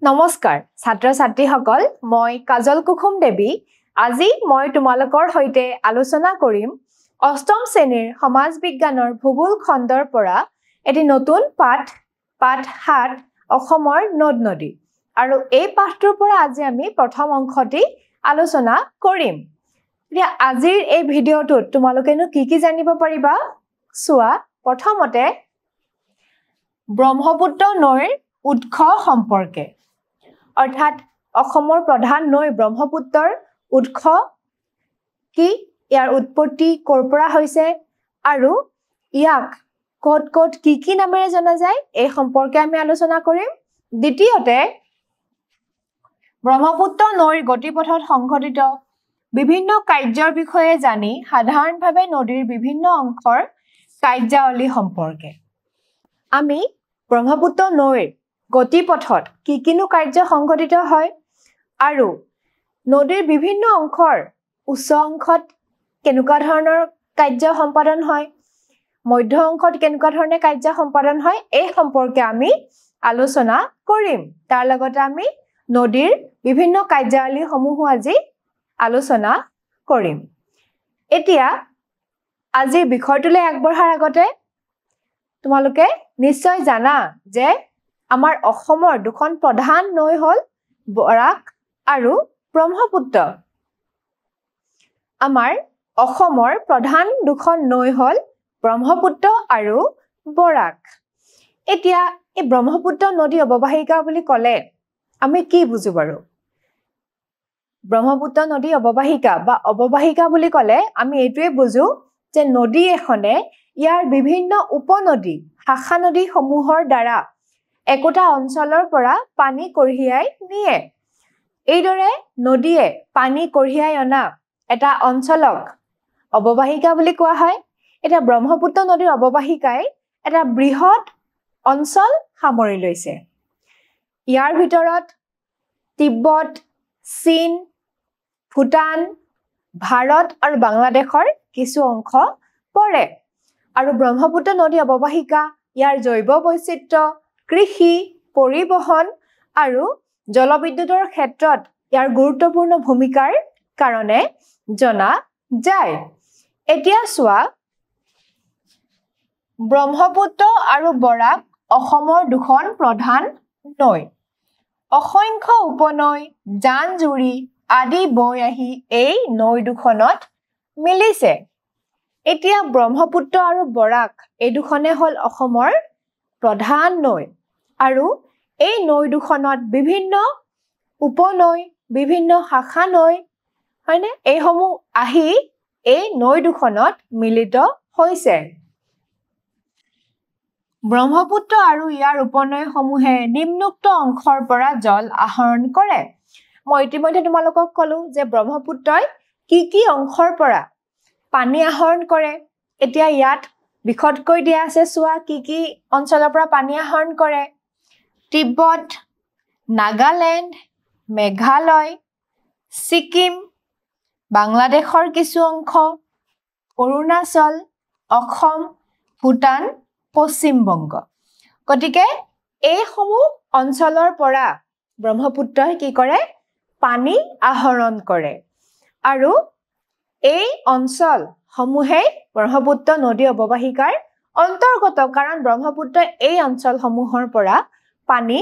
নমস্কাৰ ছাত্ৰ ছাত্ৰীসকল মই কাজল কুসুম দেৱী আজি মই তোমালোকৰ সৈতে আলোচনা কৰিম অষ্টম শ্ৰেণীৰ সমাজ বিজ্ঞানৰ ভূগোল খণ্ডৰ পৰা এটি নতুন পাঠ ৭ অসমৰ নদ নদী আৰু এই পাঠটোৰ পৰা আজি আমি প্ৰথম অংশটি আলোচনা কৰিম এতিয়া আজিৰ এই ভিডিঅ'টোত তোমালোকেনো কি জানিব পাৰিবা চোৱা প্ৰথমতে ব্ৰহ্মপুত্ৰ নৈৰ উৎস সম্পৰ্কে অৰ্থাৎ অসমৰ প্ৰধান নৈ ব্ৰহ্মপুত্ৰৰ উৎস কি ইয়াৰ উৎপত্তি কৰ পৰা হৈছে আৰু ইয়াক কত কি নামেৰে জনা যায় এই সম্পৰ্কে আমি আলোচনা কৰিম দ্বিতীয়তে ব্ৰহ্মপুত্ৰ নৈৰ গতিপথত সংঘটিত বিভিন্ন কাৰ্যৰ বিষয়ে জানি সাধাৰণভাৱে নদীৰ বিভিন্ন অংশৰ কাৰ্যাৱলী সম্পৰ্কে আমি ব্ৰহ্মপুত্ৰ নৈৰ গতিপথত কিনো কাৰ্য সংঘটিত হয় আৰু নদীৰ বিভিন্ন অংশৰ উচ্চ অংশত কেনেকুৱা ধৰণৰ কাৰ্য সম্পাদন হয় মধ্য অংশত কেনেকুৱা ধৰণে কাৰ্য সম্পাদন হয় এই সম্পৰ্কে আমি আলোচনা কৰিম তাৰ লগতে আমি নদীৰ বিভিন্ন কাৰ্যাৱলী সমূহ আজি আলোচনা কৰিম এতিয়া আজিৰ বিষয়টোলৈ আগবঢ়াৰ আগতে তোমালোকে নিশ্চয় জানা যে আমাৰ অসমৰ দুখন প্ৰধান নৈ হল বৰাক আৰু ব্ৰহ্মপুত্ৰ আমাৰ অসমৰ প্ৰধান দুখন নৈ হল ব্ৰহ্মপুত্ৰ আৰু বৰাক এতিয়া এই ব্ৰহ্মপুত্ৰ নদী অৱবাহিকা বুলি ক'লে আমি কি বুজো বাৰু ব্ৰহ্মপুত্ৰ নদী অৱবাহিকা বা অৱবাহিকা বুলি ক'লে আমি এইটোৱে বুজো যে নদী এখনে ইয়াৰ বিভিন্ন উপনদী শাখা নদী সমূহৰ দ্বাৰা একোটা অঞ্চলৰ পৰা পানী কঢ়িয়াই নিয়ে এইদৰে নদীয়ে পানী কঢ়িয়াই অনা এটা অঞ্চলক অৱবাহিকা বুলি কোৱা হয় এটা ব্ৰহ্মপুত্ৰ নদীৰ অৱবাহিকাই এটা বৃহৎ অঞ্চল সামৰি লৈছে ইয়াৰ ভিতৰত তিব্বত চীন ভূটান ভাৰত আৰু বাংলাদেশৰ কিছু অংশ পৰে আৰু ব্ৰহ্মপুত্ৰ নদী অৱবাহিকা ইয়াৰ জৈৱ বৈচিত্ৰ্য কৃষি পৰিবহন আৰু জলবিদ্যুতৰ ক্ষেত্ৰত ইয়াৰ গুৰুত্বপূৰ্ণ ভূমিকাৰ কাৰণে জনা যায় এতিয়া চোৱা ব্ৰহ্মপুত্ৰ আৰু বৰাক অসমৰ দুখন প্ৰধান নৈ অসংখ্য উপনৈ জান-জুৰি আদি বৈ আহি এই নৈ দুখনত মিলিছে এতিয়া ব্ৰহ্মপুত্ৰ আৰু বৰাক এই দুখনে হল অসমৰ প্ৰধান নৈ আৰু এই নৈ দুখনত বিভিন্ন উপনৈ বিভিন্ন শাখা নৈ হয়নে এইসমূহ আহি এই নৈ দুখনত মিলিত হৈছে ব্ৰহ্মপুত্ৰ আৰু ইয়াৰ উপনৈসমূহে নিম্নোক্ত অংশৰ পৰা জল আহৰণ কৰে মই ইতিমধ্যে তোমালোকক ক'লো যে ব্ৰহ্মপুত্ৰই কি অংশৰ পৰা পানী আহৰণ কৰে এতিয়া ইয়াত বিশদকৈ দিয়া আছে চোৱা কি অঞ্চলৰ পৰা পানী আহৰণ কৰে তিব্বত নাগালেণ্ড মেঘালয় ছিকিম বাংলাদেশৰ কিছু অংশ অৰুণাচল অসম ভূটান পশ্চিম বংগ গতিকে এইসমূহ অঞ্চলৰ পৰা ব্ৰহ্মপুত্ৰই কি কৰে পানী আহৰণ কৰে আৰু এই অঞ্চল সমূহে ব্ৰহ্মপুত্ৰ নদী অৱবাহিকাৰ অন্তৰ্গত কাৰণ ব্ৰহ্মপুত্ৰই এই অঞ্চলসমূহৰ পৰা পানী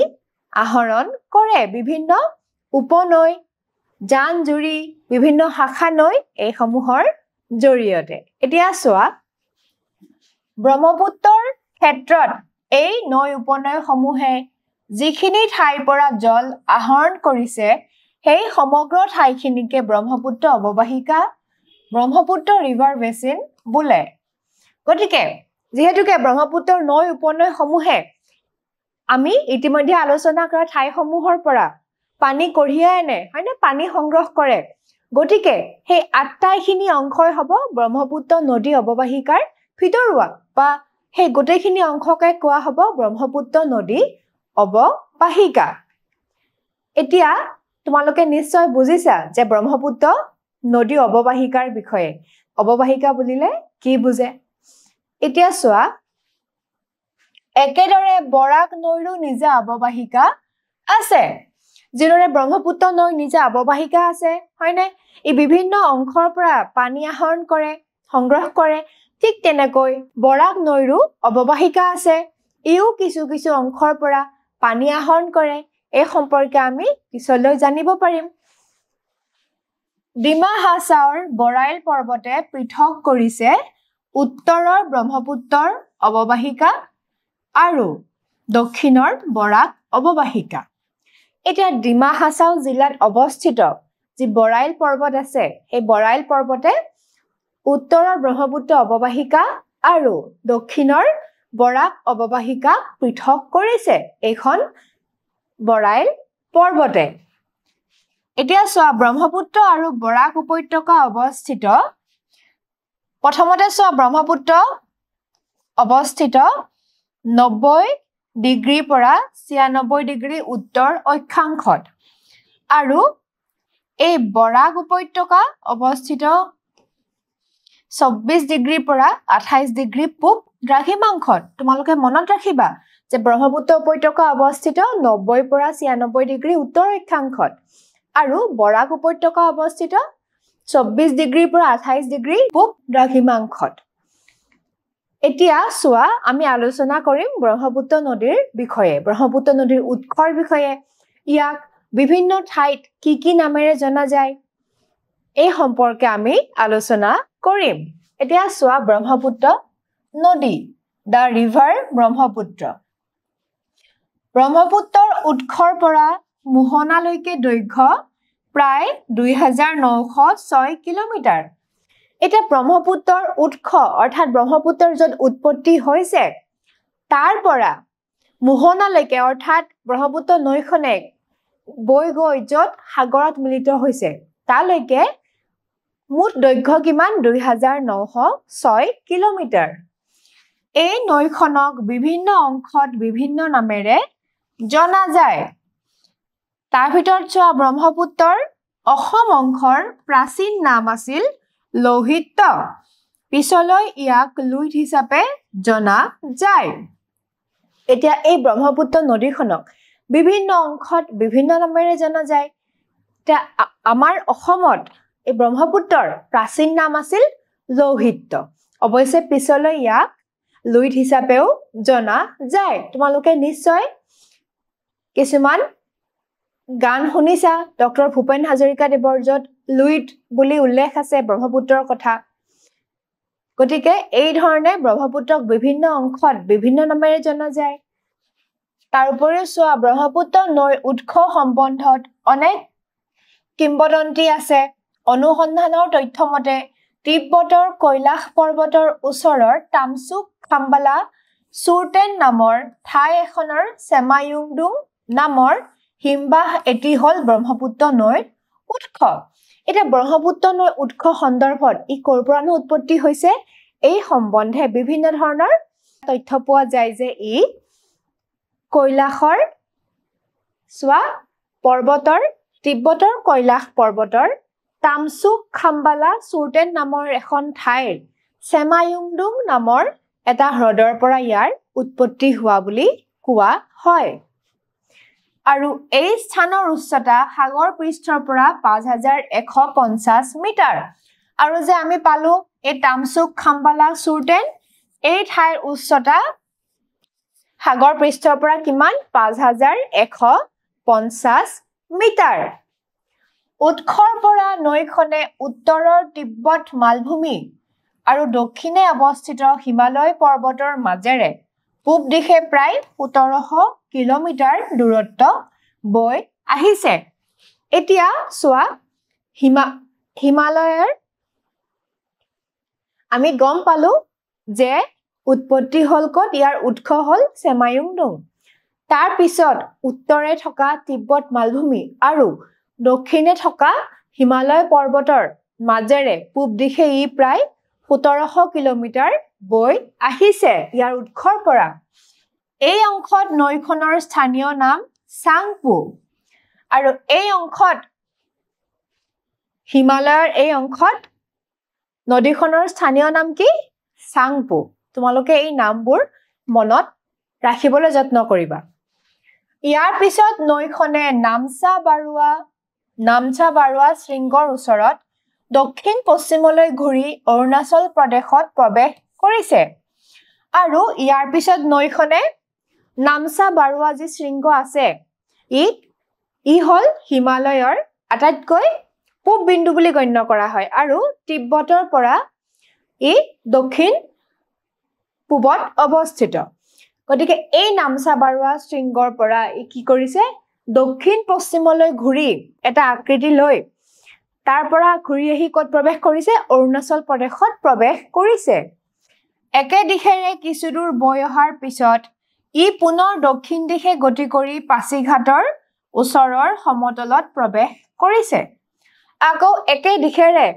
আহৰণ কৰে বিভিন্ন উপনৈ জান-জুৰি বিভিন্ন শাখা নৈ এইসমূহৰ জৰিয়তে এতিয়া চোৱা ব্ৰহ্মপুত্ৰৰ ক্ষেত্ৰত এই নৈ উপনৈসমূহে যিখিনি ঠাইৰ পৰা জল আহৰণ কৰিছে সেই সমগ্ৰ ঠাইখিনিকে ব্ৰহ্মপুত্ৰ অৱবাহিকা ব্ৰহ্মপুত্ৰ ৰিভাৰ বেচিন বোলে গতিকে যিহেতুকে ব্ৰহ্মপুত্ৰৰ নৈ উপনৈসমূহে আমি ইতিমধ্যে আলোচনা কৰা ঠাইসমূহৰ পৰা পানী কঢ়িয়াই আনে হয়নে পানী সংগ্ৰহ কৰে গতিকে সেই আটাইখিনি অংশই হ'ব ব্ৰহ্মপুত্ৰ নদী অৱবাহিকাৰ ভিতৰুৱা বা সেই গোটেইখিনি অংশকে কোৱা হ'ব ব্ৰহ্মপুত্ৰ নদী অৱবাহিকা এতিয়া তোমালোকে নিশ্চয় বুজিছা যে ব্ৰহ্মপুত্ৰ নদী অৱবাহিকাৰ বিষয়ে অৱবাহিকা বুলিলে কি বুজে এতিয়া চোৱা একেদৰে বৰাক নৈৰো নিজা অৱবাহিকা আছে যিদৰে ব্ৰহ্মপুত্ৰ নৈ নিজা অৱবাহিকা আছে হয়নে এই বিভিন্ন অংশৰ পৰা পানী আহৰণ কৰে সংগ্ৰহ কৰে ঠিক তেনেকৈ বৰাক নৈৰো অৱবাহিকা আছে ইও কিছু কিছু অংশৰ পৰা পানী আহৰণ কৰে এই সম্পৰ্কে আমি পিছলৈ জানিব পাৰিম ডিমা হাছাওৰ বৰাইল পৰ্বতে পৃথক কৰিছে উত্তৰৰ ব্ৰহ্মপুত্ৰৰ অৱবাহিকা আৰু দক্ষিণৰ বৰাক অৱবাহিকা এতিয়া ডিমা হাছাও জিলাত অৱস্থিত যি বৰাইল পৰ্বত আছে এই বৰাইল পৰ্বতে উত্তৰৰ ব্ৰহ্মপুত্ৰ অৱবাহিকা আৰু দক্ষিণৰ বৰাক অৱবাহিকা পৃথক কৰিছে এইখন বৰাইল পৰ্বতে এতিয়া চোৱা ব্ৰহ্মপুত্ৰ আৰু বৰাক উপত্যকা অৱস্থিত প্ৰথমতে চোৱা ব্ৰহ্মপুত্ৰ অৱস্থিত 90 ডিগ্ৰীৰ পৰা 96 ডিগ্ৰী উত্তৰ অক্ষাংশত আৰু এই বৰাক উপত্যকা অৱস্থিত 24 ডিগ্ৰীৰ পৰা 28 ডিগ্ৰী পূব দ্ৰাঘিমাংশত তোমালোকে মনত ৰাখিবা যে ব্ৰহ্মপুত্ৰ উপত্যকা অৱস্থিত 90 পৰা 96 ডিগ্ৰী উত্তৰ অক্ষাংশত আৰু বৰাক উপত্যকা অৱস্থিত 24 ডিগ্ৰীৰ পৰা 28 ডিগ্ৰী পূব দ্ৰাঘিমাংশত এতিয়া চোৱা আমি আলোচনা কৰিম ব্ৰহ্মপুত্ৰ নদীৰ বিষয়ে ব্ৰহ্মপুত্ৰ নদীৰ উৎসৰ বিষয়ে ইয়াক বিভিন্ন ঠাইত কি নামেৰে জনা যায় এই সম্পৰ্কে আমি আলোচনা কৰিম এতিয়া চোৱা ব্ৰহ্মপুত্ৰ নদী দা ৰিভাৰ ব্ৰহ্মপুত্ৰ ব্ৰহ্মপুত্ৰৰ উৎসৰ পৰা মোহনালৈকে দৈৰ্ঘ্য প্ৰায় 2906 কিলোমিটাৰ এটা ব্ৰহ্মপুত্ৰৰ উৎস অৰ্থাৎ ব্ৰহ্মপুত্ৰৰ য'ত উৎপত্তি হৈছে তাৰ পৰা মোহনালৈকে অৰ্থাৎ ব্ৰহ্মপুত্ৰ নৈখনে বৈ গৈ য'ত সাগৰত মিলিত হৈছে তালৈকে মুঠ দৈৰ্ঘ্য কিমান 2906 কিলোমিটাৰ এই নৈখনক বিভিন্ন অংশত বিভিন্ন নামেৰে জনা যায় তাৰ ভিতৰত চোৱা ব্ৰহ্মপুত্ৰৰ অসম অংশৰ প্ৰাচীন নাম আছিল লোহিত পিছলৈ ইয়াক লুইত হিচাপে জনা যায় এতিয়া এই ব্ৰহ্মপুত্ৰ নদীখনক বিভিন্ন অংশত বিভিন্ন নামেৰে জনা যায় এতিয়া আমাৰ অসমত এই ব্ৰহ্মপুত্ৰৰ প্ৰাচীন নাম আছিল লোহিত অৱশ্যে পিছলৈ ইয়াক লুইত হিচাপেও জনা যায় তোমালোকে নিশ্চয় কিছুমান গান শুনিছা ডক্টৰ ভূপেন হাজৰিকা দেৱৰ য'ত লুইত বুলি উল্লেখ আছে ব্ৰহ্মপুত্ৰৰ কথা গতিকে এই ধৰণে ব্ৰহ্মপুত্ৰক বিভিন্ন অংশত বিভিন্ন নামেৰে জনা যায় তাৰ উপৰিও চোৱা ব্ৰহ্মপুত্ৰ নৈৰ উৎস সম্বন্ধত অনেক কিংবদন্তি আছে অনুসন্ধানৰ তথ্য মতে তিব্বতৰ কৈলাশ পৰ্বতৰ ওচৰৰ তামচুক খাম্বালা চুৰটেন নামৰ ঠাই এখনৰ চেমায়ুংডুং নামৰ হিমবাহ এটি হল ব্ৰহ্মপুত্ৰ নৈৰ উৎস এটা ব্ৰহ্মপুত্ৰ নৈৰ উৎস সন্দৰ্ভত ই ক'ৰ পৰানো উৎপত্তি হৈছে এই সম্বন্ধে বিভিন্ন ধৰণৰ তথ্য পোৱা যায় যে ই কৈলাশৰ চোৱা পৰ্বতৰ তিব্বতৰ কৈলাশ পৰ্বতৰ তামচুক খাম্বালা চুৰটেন নামৰ এখন ঠাইৰ চেমায়ুংডুং নামৰ এটা হ্ৰদৰ পৰা ইয়াৰ উৎপত্তি হোৱা বুলি কোৱা হয় আৰু এই স্থানৰ উচ্চতা সাগৰ পৃষ্ঠৰ পৰা 5150 মিটাৰ আৰু যে আমি পালো এই তামচুক খাম্বালা চুৰটেন এই ঠাইৰ উচ্চতা সাগৰ পৃষ্ঠৰ পৰা কিমান 5150 মিটাৰ উৎসৰ পৰা নৈখনে উত্তৰৰ তিব্বত মালভূমি আৰু দক্ষিণে অৱস্থিত হিমালয় পৰ্বতৰ মাজেৰে পূব দিশে প্ৰায় 1700 কিলোমিটাৰ দূৰত্ব বৈ আহিছে এতিয়া চোৱা হিমালয়ৰ আমি গম পালো যে উৎপত্তি হল কত ইয়াৰ উৎস হল চেমায়ুংডুং তাৰ পিছত উত্তৰে থকা তিব্বত মালভূমি আৰু দক্ষিণে থকা হিমালয় পৰ্বতৰ মাজেৰে পূব দিশে ই প্ৰায় 1700 কিলোমিটাৰ বৈ আহিছে ইয়াৰ উৎসৰ পৰা এই অংশত নৈখনৰ স্থানীয় নাম চাংপু আৰু এই অংশত হিমালয়ৰ এই অংশত নদীখনৰ স্থানীয় নাম কি চাংপু তোমালোকে এই নামবোৰ মনত ৰাখিবলৈ যত্ন কৰিবা ইয়াৰ পিছত নৈখনে নামচা বাৰুৱা শৃংগৰ ওচৰত দক্ষিণ পশ্চিমলৈ ঘূৰি অৰুণাচল প্ৰদেশত প্ৰৱেশ কৰিছে আৰু ইয়াৰ পিছত নৈখনে নামচা বাৰুৱা যি শৃংগ আছে ই হল হিমালয়ৰ আটাইতকৈ পূব বিন্দু বুলি গণ্য কৰা হয় আৰু তিব্বতৰ পৰা ই দক্ষিণ পূবত অৱস্থিত গতিকে এই নামচা বাৰুৱা শৃংগৰ পৰা ই কি কৰিছে দক্ষিণ পশ্চিমলৈ ঘূৰি এটা আকৃতি লৈ তাৰ পৰা ঘূৰি আহি ক'ত প্ৰৱেশ কৰিছে অৰুণাচল প্ৰদেশত প্ৰৱেশ কৰিছে একে দিশেৰে কিছু দূৰ বৈ অহাৰ পিছত ই পুনৰ দক্ষিণ দিশে গতি কৰি পাছিঘাটৰ ওচৰৰ সমতলত প্ৰৱেশ কৰিছে আকৌ একে দিশেৰে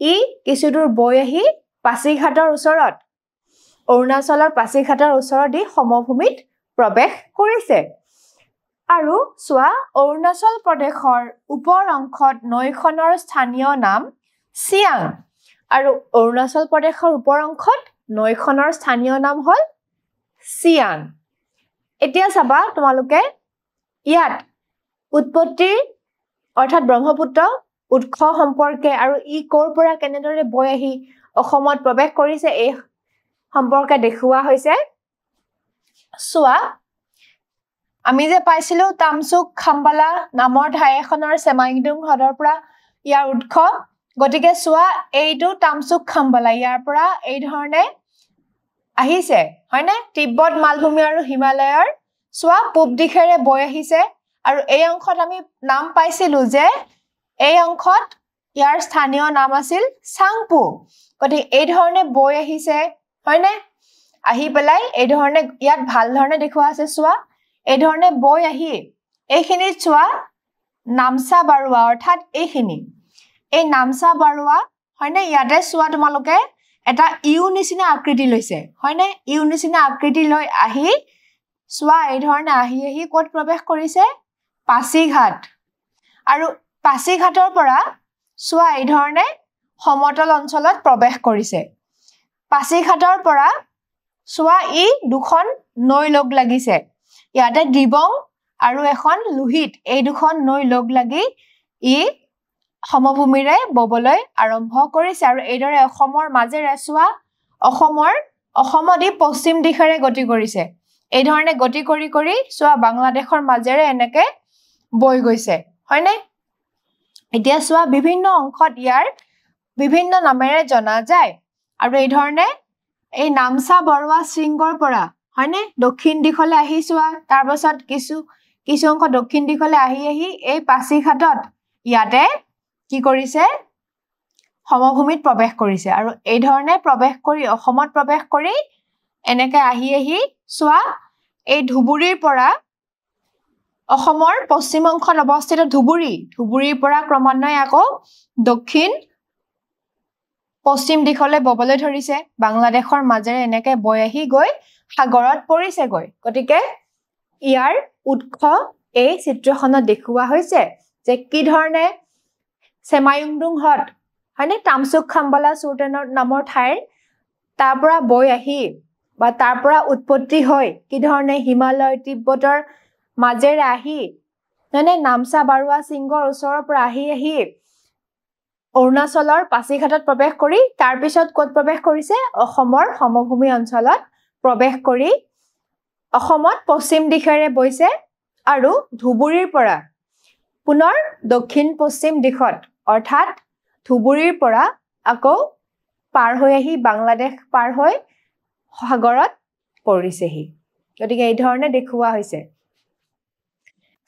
ই কিছু দূৰ বৈ আহি পাছিঘাটৰ ওচৰত অৰুণাচলৰ পাছিঘাটৰ ওচৰত ই সমভূমিত প্ৰৱেশ কৰিছে আৰু সোৱা অৰুণাচল প্ৰদেশৰ ওপৰ অংশত নৈখনৰ স্থানীয় নাম চিয়াং আৰু অৰুণাচল প্ৰদেশৰ ওপৰ অংশত নৈখনৰ স্থানীয় নাম হল চিয়াং এতিয়া চাবা তোমালোকে ইয়াত উৎপত্তি অৰ্থাৎ ব্ৰহ্মপুত্ৰ উৎস সম্পৰ্কে আৰু ই ক'ৰ পৰা কেনেদৰে বৈ আহি অসমত প্ৰৱেশ কৰিছে এই সম্পৰ্কে দেখুওৱা হৈছে সোৱা আমি যে পাইছিলো তামচুক খাম্বালা নামৰ ঠাই এখনৰ চেমাইংডুং হ্ৰদৰ পৰা ইয়াৰ উৎস গতিকে সোৱা এইটো তামচুক খাম্বালা ইয়াৰ পৰা এই ধৰণে আহিছে হয়নে তিব্বত মালভূমি আৰু হিমালয়ৰ সোৱা পূব দিশেৰে বৈ আহিছে আৰু এই অংশত আমি নাম পাইছিলো যে এই অংশত ইয়াৰ স্থানীয় নাম আছিল চাংপু গতিকে এই ধৰণে বৈ আহিছে হয়নে আহি পেলাই এই ধৰণে ইয়াত ভাল ধৰণে দেখুওৱা আছে সোৱা এই ধৰণে বৈ আহি এইখিনি সোৱা নামচা বাৰুৱা অৰ্থাৎ এইখিনি এই নামচা বাৰুৱা হয়নে ইয়াতে সোৱা তোমালোকে এটা ইউ নিচিনা আকৃতি লৈছে হয়নে ইউ নিচিনা আকৃতি লৈ আহি সোৱা এই ধৰণে আহি আহি ক'ত প্ৰৱেশ কৰিছে পাছিঘাট আৰু পাছিঘাটৰ পৰা সোৱা এই ধৰণে সমতল অঞ্চলত প্ৰৱেশ কৰিছে পাছিঘাটৰ পৰা সোৱা ই দুখন নৈ লগ লাগিছে ইয়াতে দিবং আৰু এখন লোহিত এই দুখন নৈ লগ লাগি ই সমভূমিৰে ববলৈ আৰম্ভ কৰিছে আৰু এইদৰে অসমৰ মাজেৰে সোৱা অসমত ই পশ্চিম দিশেৰে গতি কৰিছে এই ধৰণে গতি কৰি কৰি সোৱা বাংলাদেশৰ মাজেৰে এনেকে বৈ গৈছে হয়নে এতিয়া সোৱা বিভিন্ন অংশত ইয়াৰ বিভিন্ন নামেৰে জনা যায় আৰু এই ধৰণে এই নামচা বাৰুৱা শৃংগৰ পৰা হয়নে দক্ষিণ দিশলৈ আহি সোৱা তাৰ পাছত কিছু অংশ দক্ষিণ দিশলৈ আহি আহি এই পাছিঘাটত ইয়াতে কি কৰিছে সমভূমিত প্ৰৱেশ কৰিছে আৰু এই ধৰণে প্ৰৱেশ কৰি অসমত প্ৰৱেশ কৰি এনেকে আহি আহি সোৱা এই ধুবুৰীৰ পৰা অসমৰ পশ্চিম অংশত অৱস্থিত ধুবুৰীৰ পৰা ক্ৰমান্বয়ে আকৌ দক্ষিণ পশ্চিম দিশলৈ ববলৈ ধৰিছে বাংলাদেশৰ মাজেৰে এনেকে বৈ আহি গৈ সাগৰত পৰিছেগৈ গতিকে ইয়াৰ উৎস এই চিত্ৰখনত দেখুওৱা হৈছে যে কি ধৰণে চেমাইংডুং হ্ৰদ হয়নে তামচুক খাম্বালা চুৰটেনৰ নামৰ ঠাইৰ তাৰ পৰা বৈ আহি বা তাৰ পৰা উৎপত্তি হৈ কি ধৰণে হিমালয় তিব্বতৰ মাজেৰে আহি হয়নে নামচা বাৰুৱা শৃংগৰ ওচৰৰ পৰা আহি আহি অৰুণাচলৰ পাছিঘাটত প্ৰৱেশ কৰি তাৰ পিছত ক'ত প্ৰৱেশ কৰিছে অসমৰ সমভূমি অঞ্চলত প্ৰৱেশ কৰি অসমত পশ্চিম দিশেৰে বৈছে আৰু ধুবুৰীৰ পৰা পুনৰ দক্ষিণ পশ্চিম দিশত অৰ্থাৎ ধুবুৰীৰ পৰা আকৌ পাৰ হৈ আহি বাংলাদেশ পাৰ হৈ সাগৰত পৰিছেহি গতিকে এই ধৰণে দেখুওৱা হৈছে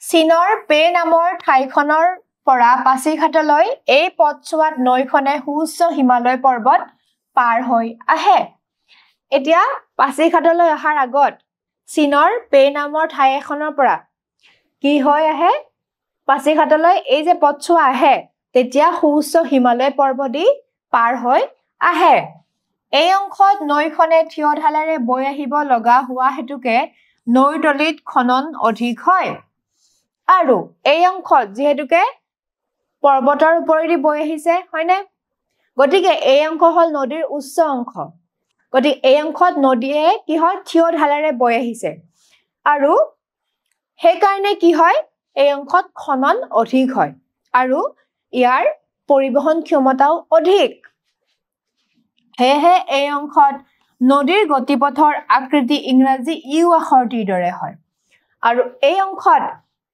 চীনৰ পে নামৰ ঠাইখনৰ পৰা পাছিঘাটলৈ এই পথছোৱাত নৈখনে সুউচ্চ হিমালয় পৰ্বত পাৰ হৈ আহে এতিয়া পাছিঘাটলৈ অহাৰ আগত চীনৰ পে নামৰ ঠাই এখনৰ পৰা কি হৈ আহে পাছিঘাটলৈ এই যে পথছোৱা আহে তেতিয়া সুউচ্চ হিমালয় পৰ্বতী পাৰ হৈ আহে এই অংশত নৈখনে থিয় ঢালেৰে বৈ আহিব লগা হোৱা হেতুকে নৈতলিত খনন অধিক হয় আৰু এই অংশত যিহেতুকে পৰ্বতৰ ওপৰেদি বৈ আহিছে হয়নে গতিকে এই অংশ হল নদীৰ উচ্চ অংশ গতিকে এই অংশত নদীয়ে কি হয় থিয় ঢালেৰে বৈ আহিছে আৰু সেইকাৰণে কি হয় এই অংশত খনন অধিক হয় আৰু ইয়াৰ পৰিবহন ক্ষমতাও অধিক হেহে এই অংশত নদীৰ গতিপথৰ আকৃতি ইংৰাজী ইউ আখৰটিৰ দৰে হয় আৰু এই অংশত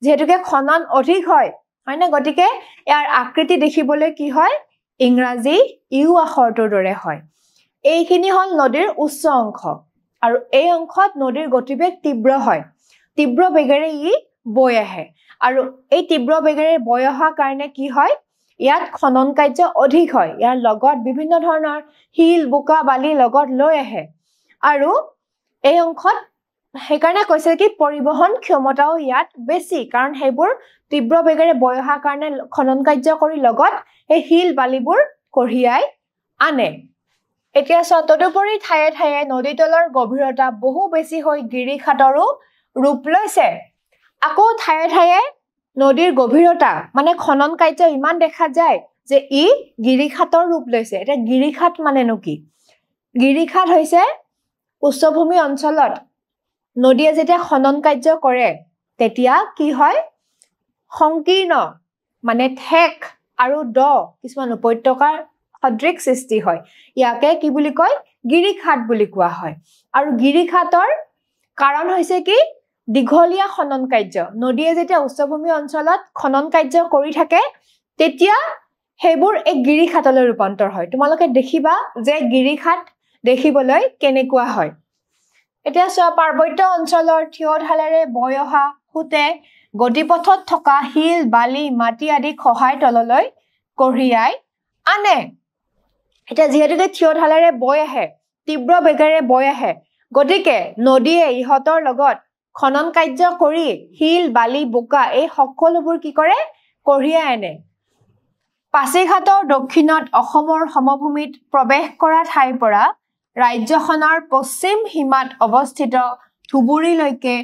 যেহেতুকে খনন অধিক হয় হয়নে গতিকে ইয়াৰ আকৃতি দেখিবলৈ কি হয় ইংৰাজী ইউ আখৰটোৰ দৰে হয় এইখিনি হল নদীৰ উচ্চ অংশ আৰু এই অংশত নদীৰ গতিবেগ তীব্ৰ হয় তীব্ৰ বেগেৰে ই বৈ আহে আৰু এই তীব্ৰ বেগেৰে বৈ অহাৰ কাৰণে কি হয় ইয়াত খনন কাৰ্য অধিক হয় ইয়াৰ লগত বিভিন্ন ধৰণৰ শিল বোকা বালি লগত লৈ আহে আৰু এই অংশত সেইকাৰণে কৈছে কি পৰিবহন ক্ষমতাও ইয়াত বেছি কাৰণ সেইবোৰ তীব্ৰ বেগেৰে বৈ অহাৰ কাৰণে খনন কাৰ্য কৰি লগত এই শিল বালিবোৰ কঢ়িয়াই আনে এতিয়া তদুপৰি ঠায়ে ঠায়ে নদীতলৰ গভীৰতা বহু বেছি হৈ গিৰিখাতৰো ৰূপ লৈছে আকৌ ঠায়ে ঠায়ে নদীৰ গভীৰতা মানে খনন কাৰ্য ইমান দেখা যায় যে ই গিৰিখাতৰ ৰূপ লৈছে এটা গিৰিখাত মানেনো কি গিৰিখাত হৈছে উচ্চভূমি অঞ্চলত নদীয়ে যেতিয়া খনন কাৰ্য কৰে তেতিয়া কি হয় সংকীৰ্ণ মানে ঠেক আৰু দ কিছুমান উপত্যকাৰ সদৃশ সৃষ্টি হয় ইয়াকে কি বুলি কয় গিৰিখাত বুলি কোৱা হয় আৰু গিৰিখাতৰ কাৰণ হৈছে কি দীঘলীয়া খনন কাৰ্য নদীয়ে যেতিয়া উচ্চভূমি অঞ্চলত খনন কাৰ্য কৰি থাকে তেতিয়া সেইবোৰ এক গিৰিখাতলৈ ৰূপান্তৰ হয় তোমালোকে দেখিবা যে গিৰিখাত দেখিবলৈ কেনেকুৱা হয় এতিয়া পাৰ্বত্য অঞ্চলৰ থিয় ঢালেৰে বৈ অহা সুতে গতিপথত থকা শিল বালি মাটি আদি খহাই তললৈ কঢ়িয়াই আনে এতিয়া যিহেতুকে থিয় ঢালেৰে বৈ আহে তীব্ৰ বেগেৰে বৈ আহে গতিকে নদীয়ে ইহঁতৰ লগত খনন কাৰ্য কৰি শিল বালি বোকা এই সকলোবোৰ কি কৰে কঢ়িয়াই আনে পাছিঘাটৰ দক্ষিণত অসমৰ সমভূমিত প্ৰৱেশ কৰা ঠাইৰ পৰা ৰাজ্যখনৰ পশ্চিম সীমাত অৱস্থিত ধুবুৰীলৈকে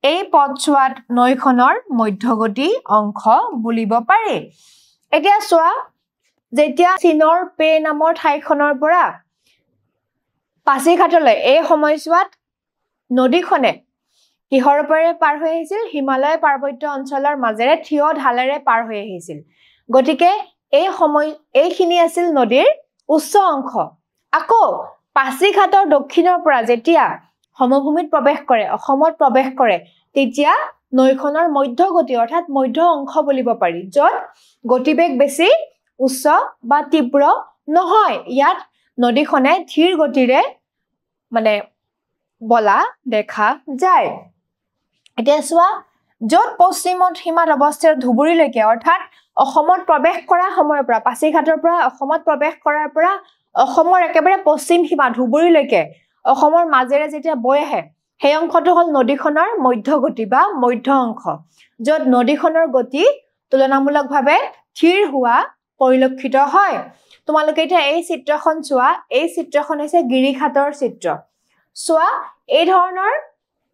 এই পথছোৱাত নৈখনৰ মধ্যগতি অংশ বুলিব পাৰি এতিয়া চোৱা যেতিয়া চীনৰ পে নামৰ ঠাইখনৰ পৰা পাছিঘাটলৈ এই সময়ছোৱাত নদীখনে কিহৰ পৰা পাৰ হৈ আহিছিল হিমালয় পাৰ্বত্য অঞ্চলৰ মাজেৰে থিয় ঢালেৰে পাৰ হৈ আহিছিল গতিকে এইখিনি আছিল নদীৰ উচ্চ অংশ আকৌ পাছিঘাটৰ দক্ষিণৰ পৰা যেতিয়া সমভূমিত প্ৰৱেশ কৰে অসমত প্ৰৱেশ কৰে তেতিয়া নৈখনৰ মধ্যগতি অৰ্থাৎ মধ্য অংশ বুলিব পাৰি য'ত গতিবেগ বেছি উচ্চ বা তীব্ৰ নহয় ইয়াত নদীখনে ধীৰ গতিৰে মানে বলা দেখা যায় এতিয়া চোৱা য'ত পশ্চিমত সীমাত অৱস্থিত ধুবুৰীলৈকে অৰ্থাৎ অসমত প্ৰৱেশ কৰাৰ সময়ৰ পৰা পাছিঘাটৰ পৰা অসমত প্ৰৱেশ কৰাৰ পৰা অসমৰ একেবাৰে পশ্চিম সীমা ধুবুৰীলৈকে অসমৰ মাজেৰে যেতিয়া বৈ আহে সেই অংশটো হ'ল নদীখনৰ মধ্যগতি বা মধ্য অংশ য'ত নদীখনৰ গতি তুলনামূলকভাৱে ধীৰ হোৱা পৰিলক্ষিত হয় তোমালোকে এতিয়া এই চিত্ৰখন চোৱা এই চিত্ৰখন হৈছে গিৰিখাতৰ চিত্ৰ চোৱা এই ধৰণৰ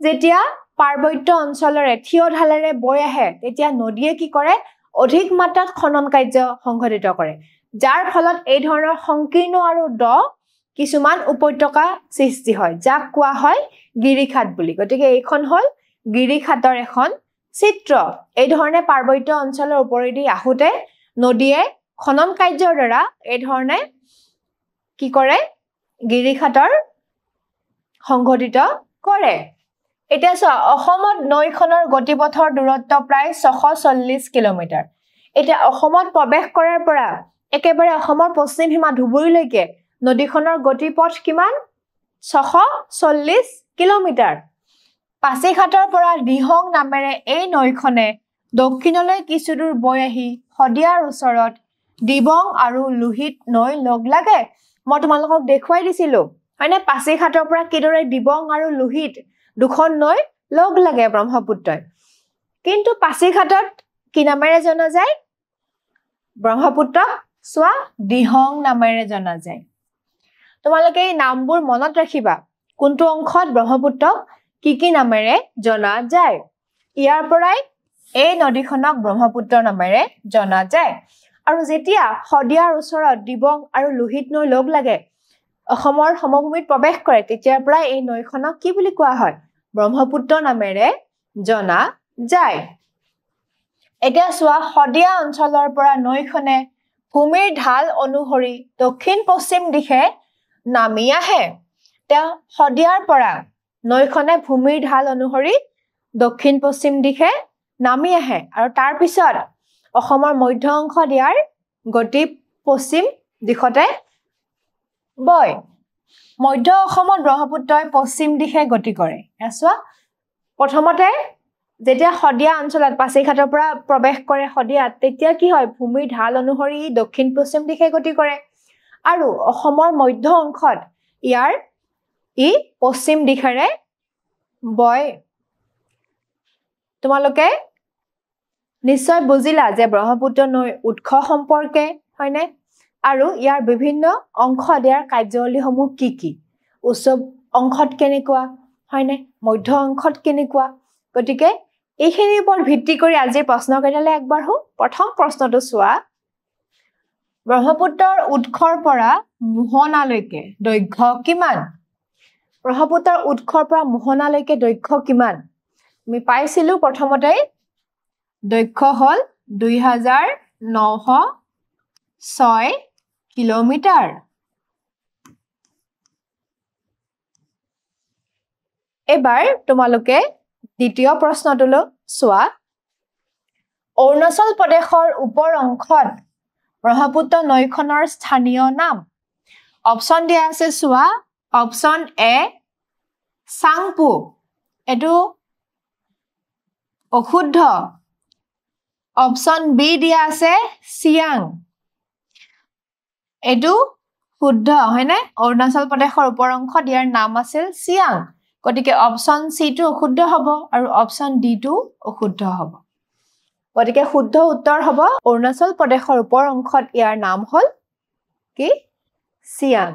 যেতিয়া পাৰ্বত্য অঞ্চলৰে থিয় ঢালেৰে বৈ আহে তেতিয়া নদীয়ে কি কৰে অধিক মাত্ৰাত খনন কাৰ্য সংঘটিত কৰে যাৰ ফলত এই ধৰণৰ সংকীৰ্ণ আৰু দ কিছুমান উপত্যকা সৃষ্টি হয় যাক কোৱা হয় গিৰিখাত বুলি গতিকে এইখন হ'ল গিৰিখাতৰ এখন চিত্ৰ এই ধৰণে পাৰ্বত্য অঞ্চলৰ ওপৰেদি আহোতে নদীয়ে খনন কাৰ্যৰ দ্বাৰা এই ধৰণে কি কৰে গিৰিখাতৰ সংঘটিত কৰে এতিয়া চোৱা অসমত নৈখনৰ গতিপথৰ দূৰত্ব প্ৰায় 640 কিলোমিটাৰ এতিয়া অসমত প্ৰৱেশ কৰাৰ পৰা একেবাৰে অসমৰ পশ্চিম সীমা ধুবুৰীলৈকে নদীখনৰ গতিপথ কিমান 640 কিলোমিটাৰ পাছিঘাটৰ পৰা দিহং নামেৰে এই নৈখনে দক্ষিণলৈ কিছুদূৰ বৈ আহি শদিয়াৰ ওচৰত দিবং আৰু লোহিত নৈ লগ লাগে মই তোমালোকক দেখুৱাই দিছিলো হয়নে পাছিঘাটৰ পৰা কিদৰে দিবং আৰু লোহিত দুখন নৈ লগ লাগে ব্ৰহ্মপুত্ৰই কিন্তু পাছিঘাটত কি নামেৰে জনা যায় ব্ৰহ্মপুত্ৰক চোৱা দিহং নামেৰে জনা যায় তোমালোকে এই নামবোৰ মনত ৰাখিবা কোনটো অংশত ব্ৰহ্মপুত্ৰক কি নামেৰে জনা যায় ইয়াৰ পৰাই এই নদীখনক ব্ৰহ্মপুত্ৰ নামেৰে জনা যায় আৰু যেতিয়া শদিয়াৰ ওচৰত দিবং আৰু লোহিত নৈ লগ লাগে অসমৰ সমভূমিত প্ৰৱেশ কৰে তেতিয়াৰ পৰা এই নৈখনক কি বুলি কোৱা হয় ব্ৰহ্মপুত্ৰ নামেৰে জনা যায় এতিয়া চোৱা শদিয়া অঞ্চলৰ পৰা নৈখনে ভূমিৰ ঢাল অনুসৰি দক্ষিণ পশ্চিম দিশে নামি আহে তেওঁ শদিয়াৰ পৰা নৈখনে ভূমিৰ ঢাল অনুসৰি দক্ষিণ পশ্চিম দিশে নামি আহে আৰু তাৰ পিছত অসমৰ মধ্য অংশত ইয়াৰ গতি পশ্চিম দিশতে বয় মধ্য অসমত ব্ৰহ্মপুত্ৰই পশ্চিম দিশে গতি কৰে এছৱা প্ৰথমতে যেতিয়া শদিয়া অঞ্চলত পাছিঘাটৰ পৰা প্ৰৱেশ কৰে শদিয়াত তেতিয়া কি হয় ভূমিৰ ঢাল অনুসৰি দক্ষিণ পশ্চিম দিশে গতি কৰে আৰু অসমৰ মধ্য অংশত ইয়াৰ ই পশ্চিম দিশেৰে বয় তোমালোকে নিশ্চয় বুজিলা যে ব্ৰহ্মপুত্ৰ নৈ উৎস সম্পৰ্কে হয়নে আৰু ইয়াৰ বিভিন্ন অংশত ইয়াৰ কাৰ্যাৱলীসমূহ কি উচ্চ অংশত কেনেকুৱা হয়নে মধ্য অংশত কেনেকুৱা গতিকে এইখিনিৰ ওপৰত ভিত্তি কৰি আজিৰ প্ৰশ্নকেইটালৈ আগবাঢ়ো প্ৰথম প্ৰশ্নটো চোৱা ব্ৰহ্মপুত্ৰৰ উৎসৰ পৰা মোহনালৈকে দৈৰ্ঘ্য কিমান ব্ৰহ্মপুত্ৰৰ উৎসৰ পৰা মোহনালৈকে দৈৰ্ঘ্য কিমান আমি পাইছিলো প্ৰথমতে দৈৰ্ঘ্য হল 2906 কিলোমিটাৰ এবাৰ তোমালোকে দ্বিতীয় প্ৰশ্নটোলৈ চোৱা অৰুণাচল প্ৰদেশৰ ওপৰ অংশত ব্ৰহ্মপুত্ৰ নৈখনৰ স্থানীয় নাম অপচন দিয়া আছে চোৱা অপচন এ চাংপু এটো অশুদ্ধ অপচন বি দিয়া আছে সিয়াং এটো শুদ্ধ হয়নে অৰুণাচল প্ৰদেশৰ ওপৰ অংশত ইয়াৰ নাম আছিল সিয়াং গতিকে অপচন সি টো অশুদ্ধ হ'ব আৰু অপচন ডি টো অশুদ্ধ হ'ব গতিকে শুদ্ধ উত্তৰ হ'ব অৰুণাচল প্ৰদেশৰ ওপৰ অংশত ইয়াৰ নাম হ'ল কি সিয়াং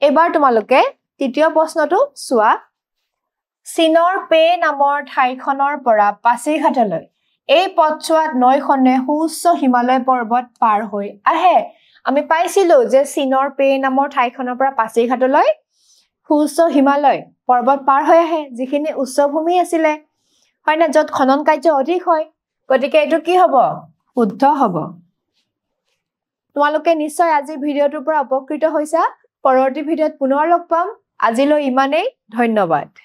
এবাৰ তোমালোকে তৃতীয় প্ৰশ্নটো চোৱা চীনৰ পে নামৰ ঠাইখনৰ পৰা পাছিঘাটলৈ এই পথছোৱাত নৈখনে সুউচ্চ হিমালয় পৰ্বত পাৰ হৈ আহে আমি পাইছিলো যে চীনৰ পে নামৰ ঠাইখনৰ পৰা পাছিঘাটলৈ সুউচ্চ হিমালয় পৰ্বত পাৰ হৈ আহে যিখিনি উচ্চভূমি আছিল হয় না যত খনন কাৰ্য অধিক হয় গতিকে এটো কি হ'ব শুদ্ধ হ'ব তোমালোকে নিশ্চয় আজি ভিডিওটোৰ পৰা উপকৃত হৈছা পৰৱৰ্তী ভিডিওত পুনৰ লগ পাম আজিলৈ ইমানেই ধন্যবাদ